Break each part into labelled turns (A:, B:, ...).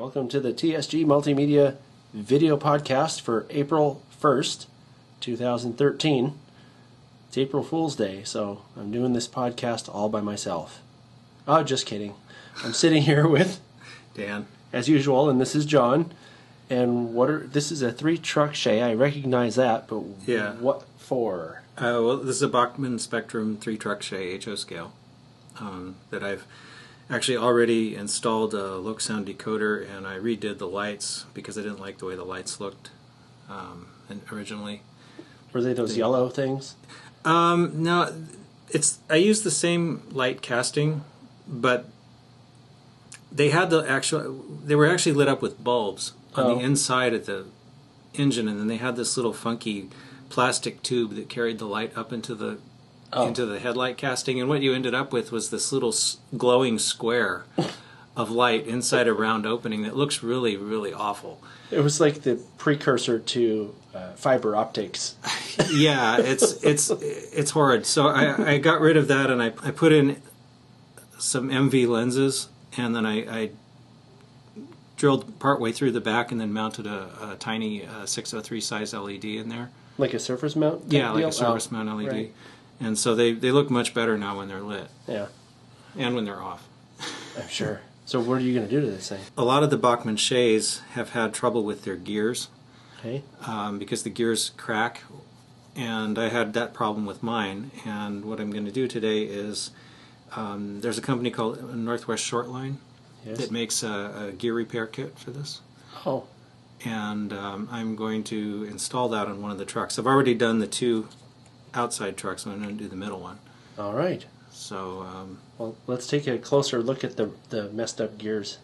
A: Welcome to the TSG Multimedia video podcast for April 1st, 2013. It's April Fool's Day, so I'm doing this podcast all by myself. Oh, just kidding. I'm sitting here with
B: Dan,
A: as usual, and this is John. And this is a 3-truck Shay. I recognize that, but
B: yeah.
A: What for?
B: Well, this is a Bachmann Spectrum 3-truck Shay HO scale that I've actually already installed a low sound decoder, and I redid the lights because I didn't like the way the lights looked originally.
A: Were they those yellow things?
B: No, I used the same light casting, but they were actually lit up with bulbs on the inside of the engine, and then they had this little funky plastic tube that carried the light up into the headlight casting, and what you ended up with was this little glowing square of light inside a round opening that looks really, really awful.
A: It was like the precursor to fiber optics.
B: Yeah, it's horrid. So I got rid of that, and I put in some MV lenses, and then I drilled partway through the back and then mounted a tiny 603 size LED in there.
A: Like a surface mount?
B: Yeah, like a surface mount LED. Right. And so they look much better now when they're lit.
A: Yeah.
B: And when they're off.
A: I'm sure. So what are you going to do to this thing?
B: A lot of the Bachmann Shays have had trouble with their gears.
A: Okay.
B: Because the gears crack. And I had that problem with mine. And what I'm going to do today is there's a company called Northwest Shortlines that makes a gear repair kit for this.
A: Oh.
B: And I'm going to install that on one of the trucks. I've already done the 2 outside trucks, so I'm going to do the middle one.
A: All right.
B: So,
A: well, let's take a closer look at the messed up gears.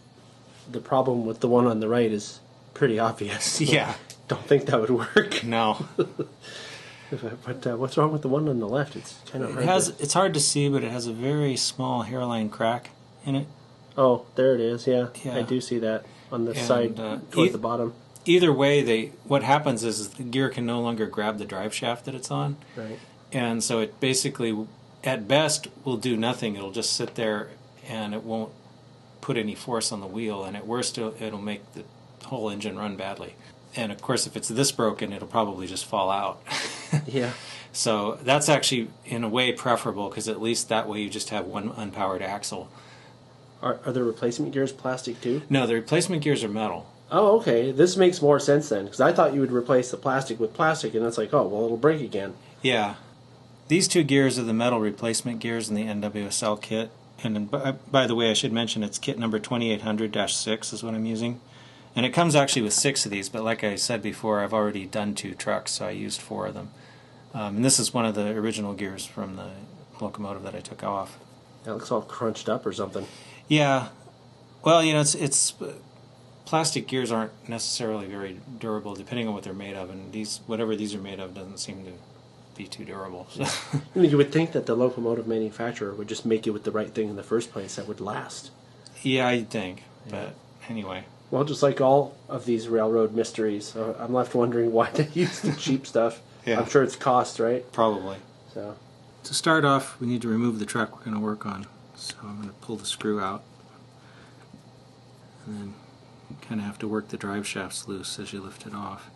A: The problem with the one on the right is pretty obvious.
B: Yeah.
A: Don't think that would work.
B: No.
A: But what's wrong with the one on the left? It's kind of hard.
B: It's hard to see, but it has a very small hairline crack in it.
A: Oh, there it is. Yeah. I do see that on the side toward the bottom.
B: Either way, what happens is the gear can no longer grab the drive shaft that it's on.
A: Right.
B: And so it basically, at best, will do nothing. It'll just sit there, and it won't put any force on the wheel. And at worst, it'll make the whole engine run badly. And of course, if it's this broken, it'll probably just fall out.
A: Yeah.
B: So that's actually, in a way, preferable, because at least that way you just have one unpowered axle.
A: Are the replacement gears plastic too?
B: No, the replacement gears are metal.
A: Oh, okay. This makes more sense then, because I thought you would replace the plastic with plastic, and it's like, oh, well, it'll break again.
B: Yeah. These 2 gears are the metal replacement gears in the NWSL kit. And by the way, I should mention it's kit number 2800-6 is what I'm using. And it comes actually with 6 of these, but like I said before, I've already done 2 trucks, so I used 4 of them. And this is one of the original gears from the locomotive that I took off.
A: That looks all crunched up or something.
B: Yeah. Well, you know, it's plastic gears aren't necessarily very durable, depending on what they're made of, and whatever these are made of doesn't seem to be too durable. So.
A: You would think that the locomotive manufacturer would just make it with the right thing in the first place that would last.
B: Yeah, I'd think, but anyway.
A: Well, just like all of these railroad mysteries, I'm left wondering why they use the cheap stuff. Yeah. I'm sure it's cost, right?
B: Probably.
A: So,
B: to start off, we need to remove the truck we're going to work on. So I'm going to pull the screw out, and then you kind of have to work the drive shafts loose as you lift it off.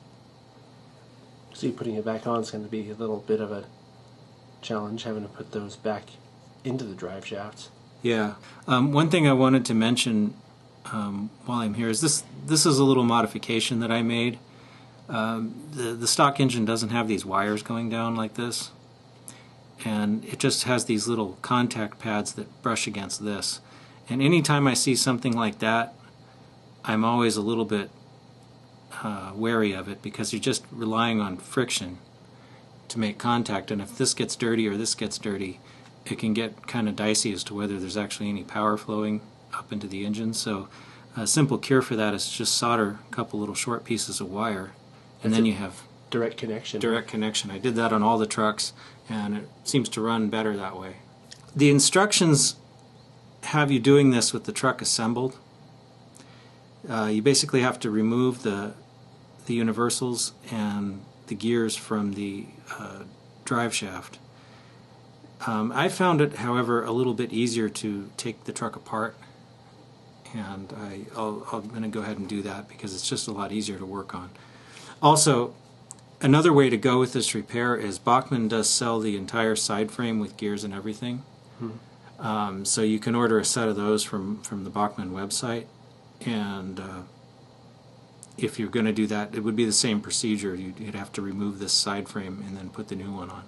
A: See, putting it back on is going to be a little bit of a challenge, having to put those back into the drive shafts.
B: Yeah. One thing I wanted to mention while I'm here is this is a little modification that I made. The stock engine doesn't have these wires going down like this, and it just has these little contact pads that brush against this. And anytime I see something like that, I'm always a little bit wary of it, because you're just relying on friction to make contact, and if this gets dirty or this gets dirty, it can get kind of dicey as to whether there's actually any power flowing up into the engine. So a simple cure for that is just solder a couple little short pieces of wire, and then you have
A: direct connection.
B: Direct connection. I did that on all the trucks, and it seems to run better that way. The instructions have you doing this with the truck assembled. You basically have to remove the universals and the gears from the drive shaft. I found it, however, a little bit easier to take the truck apart and I'm going to go ahead and do that because it's just a lot easier to work on. Also, another way to go with this repair is Bachmann does sell the entire side frame with gears and everything. So you can order a set of those from the Bachmann website, and if you're going to do that, it would be the same procedure. You'd have to remove this side frame and then put the new one on.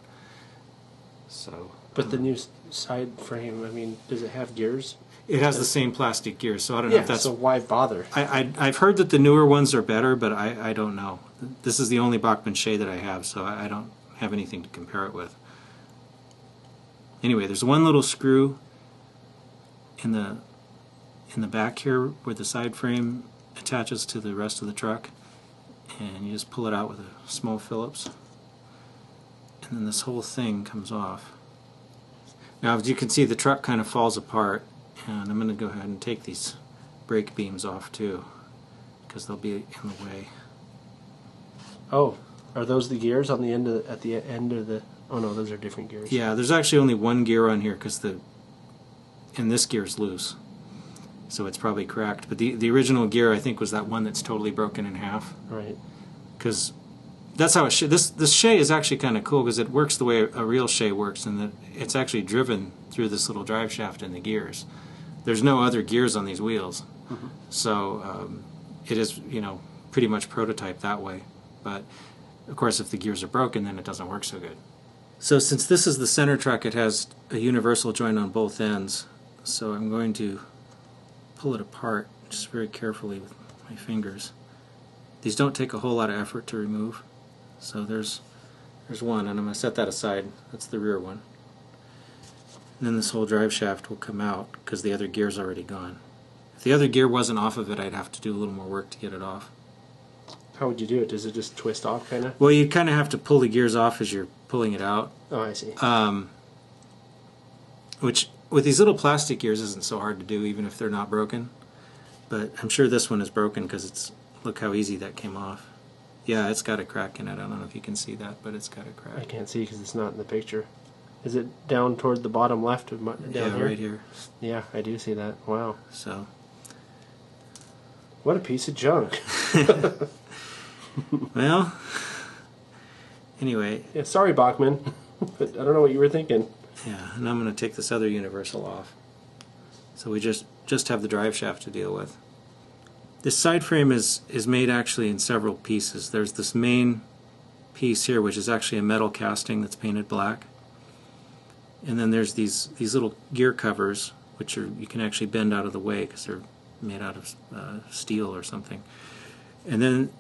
B: So,
A: but the new side frame, I mean, does it have gears?
B: It has the same plastic gears, so I don't know if that's...
A: so why bother?
B: I've heard that the newer ones are better, but I don't know. This is the only Bachmann Shay that I have, so I don't have anything to compare it with. Anyway, there's one little screw in the back here where the side frame attaches to the rest of the truck, and you just pull it out with a small Phillips, and then this whole thing comes off. Now, as you can see, the truck kind of falls apart, and I'm going to go ahead and take these brake beams off too, because they'll be in the way.
A: Oh, are those the gears on the end of at the end of the? Oh no, those are different gears.
B: Yeah, there's actually only one gear on here because this gear's loose, so it's probably cracked. But the original gear, I think, was that one that's totally broken in half.
A: Right.
B: Because that's how it should. This Shay is actually kind of cool because it works the way a real Shay works, and that it's actually driven through this little drive shaft in the gears. There's no other gears on these wheels, so it is, pretty much prototyped that way. But of course, if the gears are broken, then it doesn't work so good. So since this is the center truck, it has a universal joint on both ends. So I'm going to pull it apart just very carefully with my fingers. These don't take a whole lot of effort to remove. So there's one, and I'm going to set that aside. That's the rear one. And then this whole drive shaft will come out because the other gear's already gone. If the other gear wasn't off of it, I'd have to do a little more work to get it off.
A: How would you do it? Does it just twist off, kind of?
B: Well, you kind of have to pull the gears off as you're pulling it out.
A: Oh, I see.
B: Which, with these little plastic gears, isn't so hard to do, even if they're not broken. But I'm sure this one is broken because look how easy that came off. Yeah, it's got a crack in it. I don't know if you can see that, but it's got a crack.
A: I can't see because it's not in the picture. Is it down toward the bottom left of down here?
B: Right here.
A: Yeah, I do see that. Wow.
B: So.
A: What a piece of junk.
B: Well, anyway.
A: Yeah, sorry, Bachmann, but I don't know what you were thinking.
B: Yeah, and I'm going to take this other universal off. So we just have the drive shaft to deal with. This side frame is made actually in several pieces. There's this main piece here, which is actually a metal casting that's painted black. And then there's these little gear covers, which you can actually bend out of the way because they're made out of steel or something. And then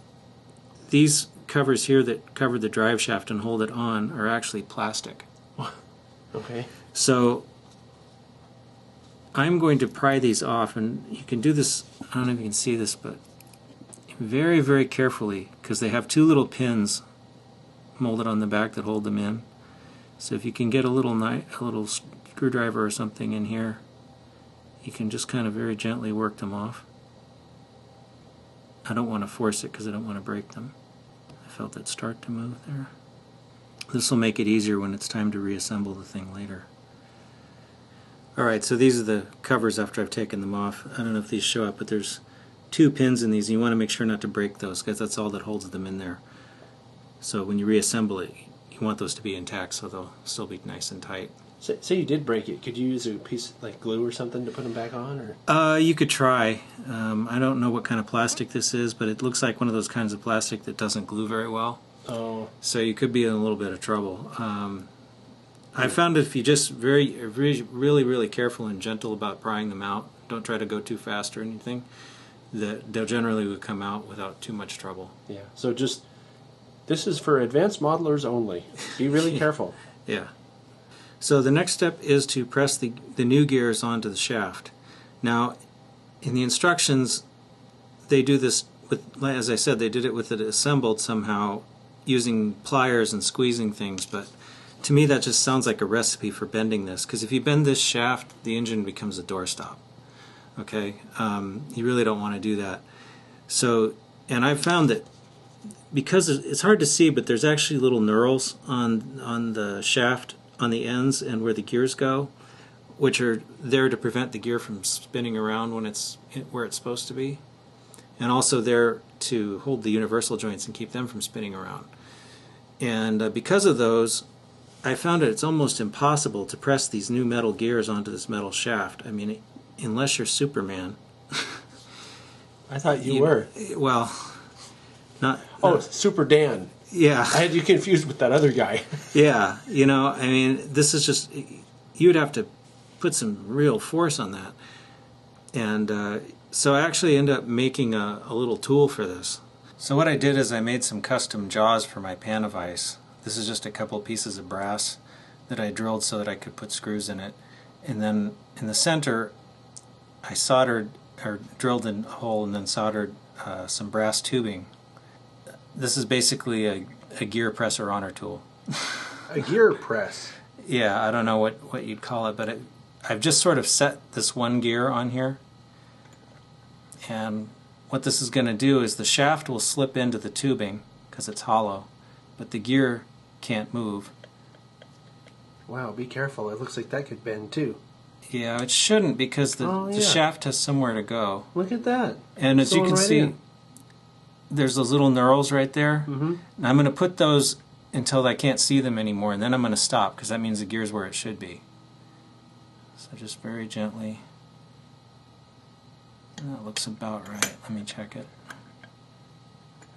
B: these covers here that cover the drive shaft and hold it on are actually plastic.
A: Okay.
B: So I'm going to pry these off, and you can do this, I don't know if you can see this, but very, very carefully, because they have two little pins molded on the back that hold them in. So if you can get a little screwdriver or something in here, you can just kind of very gently work them off. I don't want to force it because I don't want to break them. I felt it start to move there. This will make it easier when it's time to reassemble the thing later. Alright, so these are the covers after I've taken them off. I don't know if these show up, but there's two pins in these, and you want to make sure not to break those because that's all that holds them in there. So when you reassemble it, you want those to be intact so they'll still be nice and tight.
A: Say you did break it. Could you use a piece like glue or something to put them back on? Or
B: you could try. I don't know what kind of plastic this is, but it looks like one of those kinds of plastic that doesn't glue very well.
A: Oh.
B: So you could be in a little bit of trouble. I found that if you just really, really careful and gentle about prying them out, don't try to go too fast or anything, that they'll generally would come out without too much trouble.
A: Yeah. So this is for advanced modelers only. Be really careful.
B: Yeah. So the next step is to press the new gears onto the shaft. Now, in the instructions, they do this with, as I said, they did it with it assembled somehow using pliers and squeezing things, but to me that just sounds like a recipe for bending this, because if you bend this shaft, the engine becomes a doorstop. Okay? You really don't want to do that. So, and I've found that because it's hard to see, but there's actually little knurls on the shaft on the ends and where the gears go. which are there to prevent the gear from spinning around when it's where it's supposed to be, and also there to hold the universal joints and keep them from spinning around. And because of those, I found it's almost impossible to press these new metal gears onto this metal shaft. I mean, unless you're Superman.
A: I thought you were.
B: Well, not...
A: Oh, Super Dan.
B: Yeah.
A: I had you confused with that other guy.
B: Yeah, you know, I mean, this is just... You'd have to put some real force on that. And so I actually ended up making a little tool for this. So what I did is I made some custom jaws for my pan of ice. This is just a couple pieces of brass that I drilled so that I could put screws in it. And then in the center, I soldered, or drilled a hole and then soldered some brass tubing. This is basically a gear press or honor tool.
A: A gear press?
B: Yeah, I don't know what you'd call it, but I've just sort of set this one gear on here. And what this is going to do is the shaft will slip into the tubing because it's hollow, but the gear can't move.
A: Wow, be careful. It looks like that could bend too.
B: Yeah, it shouldn't because the shaft has somewhere to go.
A: Look at that.
B: And as you can see, there's those little knurls right there.
A: Mm-hmm.
B: And I'm going to put those until I can't see them anymore, and then I'm going to stop because that means the gear's where it should be. So just very gently. That looks about right. Let me check it.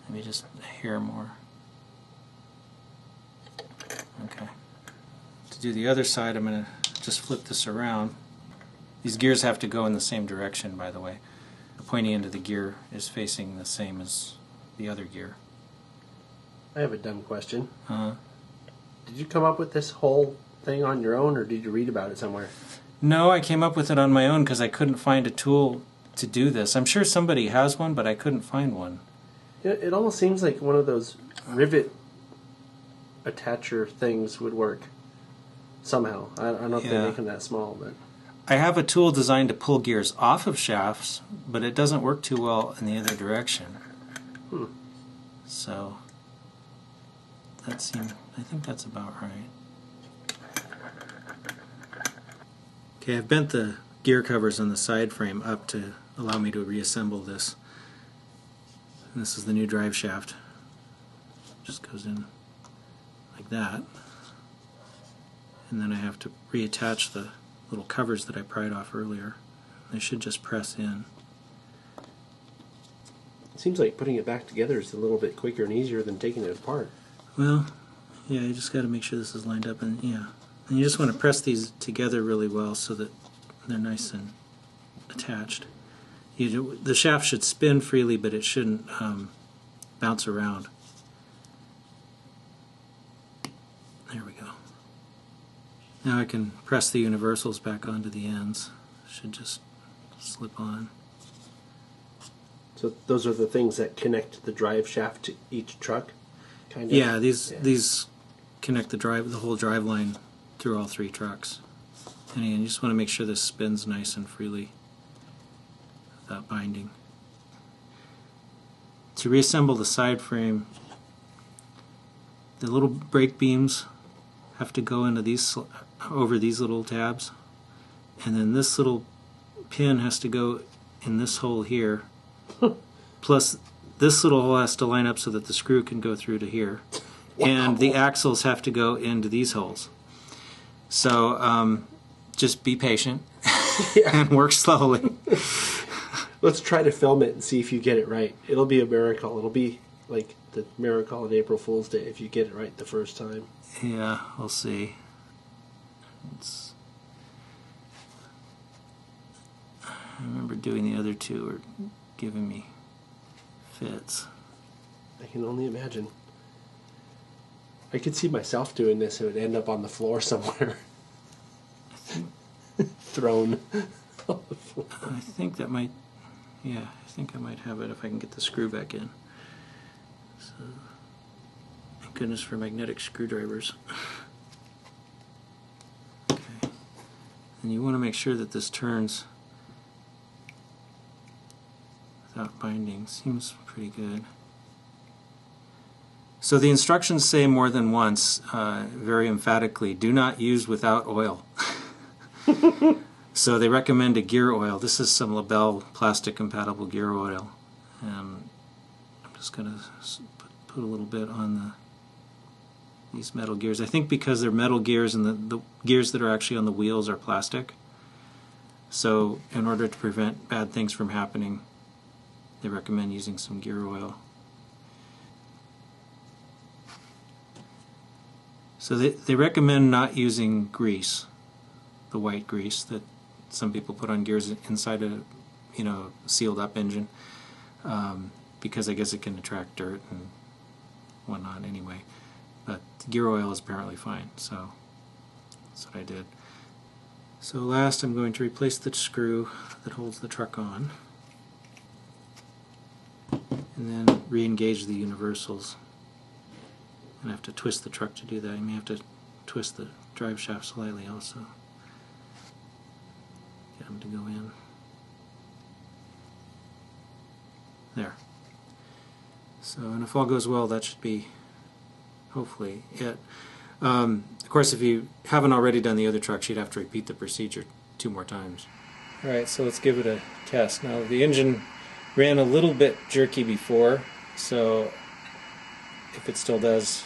B: Maybe just a hair more. Okay. To do the other side, I'm going to just flip this around. These gears have to go in the same direction, by the way. The pointy end of the gear is facing the same as the other gear.
A: I have a dumb question.
B: Uh-huh.
A: Did you come up with this whole thing on your own, or did you read about it somewhere?
B: No, I came up with it on my own because I couldn't find a tool to do this. I'm sure somebody has one, but I couldn't find one.
A: It almost seems like one of those rivet attacher things would work somehow. I don't know if they make them that small, but
B: I have a tool designed to pull gears off of shafts, but it doesn't work too well in the other direction. So I think that's about right. Okay, I've bent the gear covers on the side frame up to allow me to reassemble this. And this is the new drive shaft. Just goes in like that. And then I have to reattach the little covers that I pried off earlier. They should just press in.
A: it seems like putting it back together is a little bit quicker and easier than taking it apart.
B: Well, yeah, you just got to make sure this is lined up, and yeah. And you just want to press these together really well so that they're nice and attached. The shaft should spin freely, but it shouldn't bounce around. There we go. Now I can press the universals back onto the ends. Should just slip on.
A: So those are the things that connect the drive shaft to each truck, kind of.
B: Yeah, these connect the whole drive line through all three trucks. And again, you just want to make sure this spins nice and freely without binding. To reassemble the side frame, the little brake beams have to go into these over these little tabs, and then this little pin has to go in this hole here. Plus, this little hole has to line up so that the screw can go through to here. Wow. And the axles have to go into these holes. So just be patient and work slowly.
A: Let's try to film it and see if you get it right. It'll be a miracle. It'll be like the miracle on April Fool's Day if you get it right the first time.
B: Yeah, we'll see. I remember doing the other two were giving me fits.
A: I can only imagine. I could see myself doing this. It would end up on the floor somewhere. Thrown on the floor.
B: I think that might, yeah, I think I might have it if I can get the screw back in. So, thank goodness for magnetic screwdrivers. Okay. And you want to make sure that this turns without binding. Seems pretty good. So the instructions say more than once, very emphatically, do not use without oil. So they recommend a gear oil. This is some LaBelle plastic compatible gear oil. And I'm just going to put a little bit on these metal gears. I think because they're metal gears and the gears that are actually on the wheels are plastic. So in order to prevent bad things from happening, they recommend using some gear oil. So they recommend not using grease, the white grease that some people put on gears inside a sealed up engine, because I guess it can attract dirt and whatnot anyway. But gear oil is apparently fine, so that's what I did. So last I'm going to replace the screw that holds the truck on, and then re-engage the universals. And I have to twist the truck to do that. You may have to twist the drive shaft slightly also. Get them to go in. There. So, and if all goes well, that should be hopefully it. Of course, if you haven't already done the other trucks, you'd have to repeat the procedure 2 more times. Alright, so let's give it a test. Now, the engine ran a little bit jerky before, so if it still does.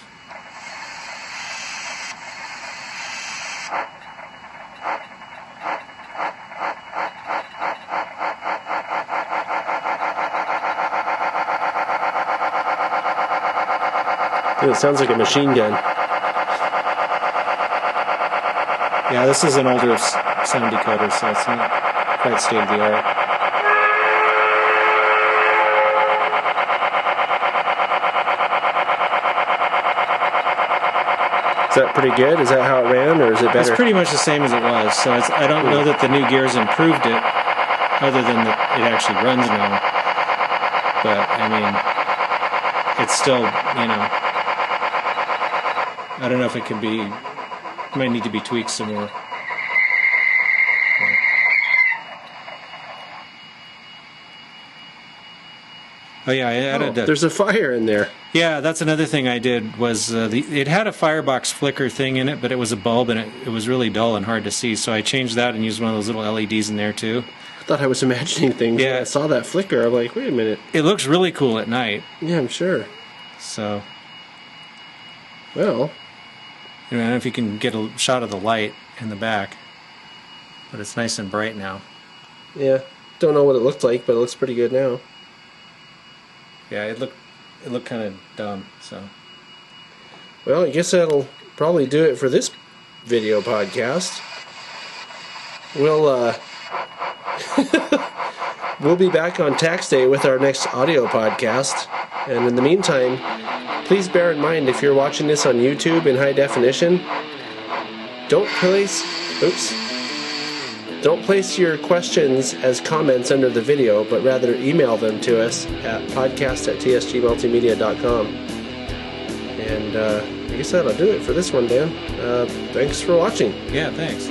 A: It sounds like a machine gun.
B: Yeah, this is an older sound decoder, so it's not quite state of the art.
A: Is that pretty good? Is that how it ran, or is it better?
B: It's pretty much the same as it was, so I don't know that the new gears improved it, other than that it actually runs now. But, I mean, it's still, I don't know if it could be, might need to be tweaked some more. Oh yeah, I added.
A: There's a fire in there.
B: Yeah, that's another thing I did was it had a firebox flicker thing in it, but it was a bulb and it was really dull and hard to see. So I changed that and used one of those little LEDs in there too.
A: I thought I was imagining things. Yeah, I saw that flicker. I'm like, wait a minute.
B: It looks really cool at night.
A: Yeah, I'm sure.
B: So,
A: well,
B: I don't know if you can get a shot of the light in the back, but it's nice and bright now.
A: Yeah, don't know what it looked like, but it looks pretty good now.
B: Yeah, it looked kind of dumb, so.
A: Well, I guess that'll probably do it for this video podcast. We'll be back on tax day with our next audio podcast. And in the meantime, please bear in mind, if you're watching this on YouTube in high definition, don't place your questions as comments under the video, but rather email them to us at podcast@tsgmultimedia.com. And I guess that'll do it for this one, Dan. Thanks for watching.
B: Yeah, thanks.